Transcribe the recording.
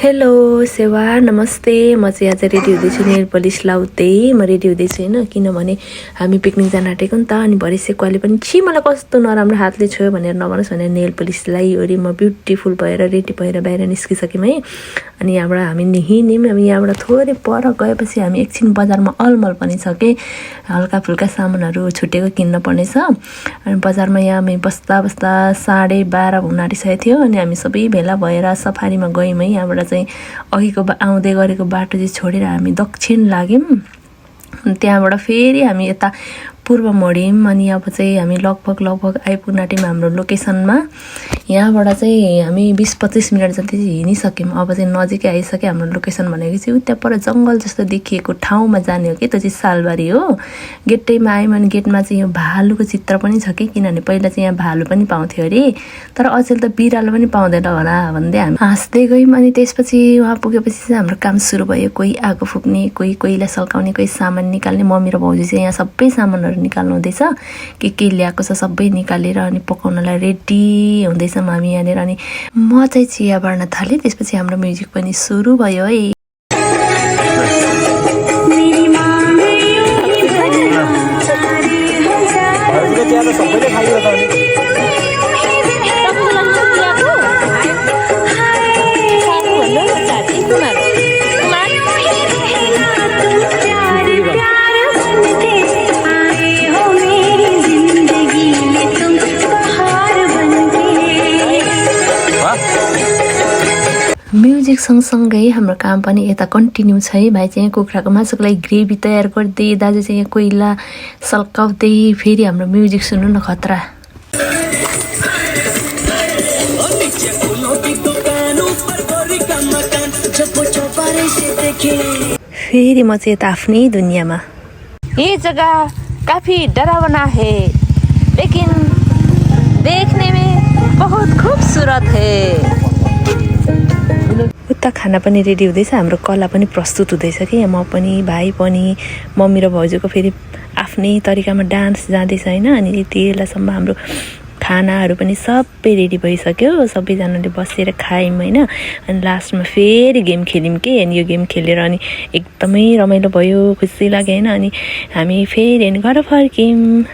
Hello सेवा नमस्ते। म चाहिँ आज रेडी हुँदैछु नेल पलिस लाउँदै। म रेडी हुँदैछु होइन, किनभने हामी पिकनिक जान आँटेको नि त। अनि भरे सेकुवाले पनि छि मलाई कस्तो नराम्रो हातले छोयो भनेर नभनोस् भनेर नेल पलिस लगाइवरी म ब्युटिफुल भएर रेडी भएर बाहिर निस्किसक्यौँ है। अनि यहाँबाट हामी हिँड्यौँ। अब यहाँबाट थोरै पर गएपछि हामी एकछिन बजारमा अलमल पनि छ कि हल्का फुल्का सामानहरू छुटेको किन्न पर्नेछ। अनि बजारमा यहाँ हामी बस्दा 12:30 हुन आँटिसकेको थियो। अनि हामी सबै भेला भएर सफारीमा गयौँ है। यहाँबाट चाहिँ अघिको आउँदै गरेको बाटो चाहिँ छोडेर हामी दक्षिण लाग्यौँ। त्यहाँबाट फेरि हामी यता पूर्व मोड्यौँ। अनि अब चाहिँ हामी लगभग आइपुग्न आँट्यौँ हाम्रो लोकेसनमा। यहाँबाट चाहिँ हामी 20-25 मिनट जति हिँडिसक्यौँ। अब चाहिँ नजिकै आइसक्यो हाम्रो लोकेसन भनेको चाहिँ उता पर जङ्गल जस्तो देखिएको ठाउँमा जाने हो कि त्यो चाहिँ सालबारी हो। गेटैमा आयौँ अनि गेटमा चाहिँ यो भालुको चित्र पनि छ कि, किनभने पहिला चाहिँ यहाँ भालु पनि पाउँथ्यो अरे, तर अचेल त बिरालो पनि पाउँदैन होला भन्दै हामी हाँस्दै गयौँ। अनि त्यसपछि उहाँ पुगेपछि चाहिँ हाम्रो काम सुरु भयो। कोही आगो फुक्ने, कोही कोइला सल्काउने, कोही सामान निकाल्ने। मम्मी र भाउजू चाहिँ यहाँ सबै सामानहरू निकाल्नु हुँदैछ। के ल्याएको छ सबै निकालेर अनि पकाउनलाई रेडी हुँदैछ हामी यहाँनिर। अनि म चाहिँ चिया बाँड्न थालेँ। त्यसपछि हाम्रो म्युजिक पनि सुरु भयो है। म्युजिक सँगसँगै हाम्रो काम पनि यता कन्टिन्यू छ है। भाइ चाहिँ कुखुराको मासुको लागि ग्रेभी तयार गर्दै, दाजु चाहिँ यहाँ कोइला सल्काउँदै, फेरि हाम्रो म्युजिक सुन्नु न खतरा। फेरि म चाहिँ यता आफ्नै दुनियाँमा। ये जगह काफी डरावना है लेकिन देखने में बहुत खूबसूरत है। उता खाना पनि रेडी हुँदैछ, हाम्रो कला पनि प्रस्तुत हुँदैछ कि। यहाँ म पनि, भाइ पनि, मम्मी र भाउजूको फेरि आफ्नै तरिकामा डान्स जाँदैछ होइन। अनि यति बेलासम्म हाम्रो खानाहरू पनि सबै रेडी भइसक्यो। सबैजनाले बसेर खायौँ होइन। अनि लास्टमा फेरि गेम खेल्यौँ कि। अनि यो गेम खेलेर अनि एकदमै रमाइलो भयो, खुसी लाग्यो होइन। अनि हामी फेरि घर फर्क्यौँ।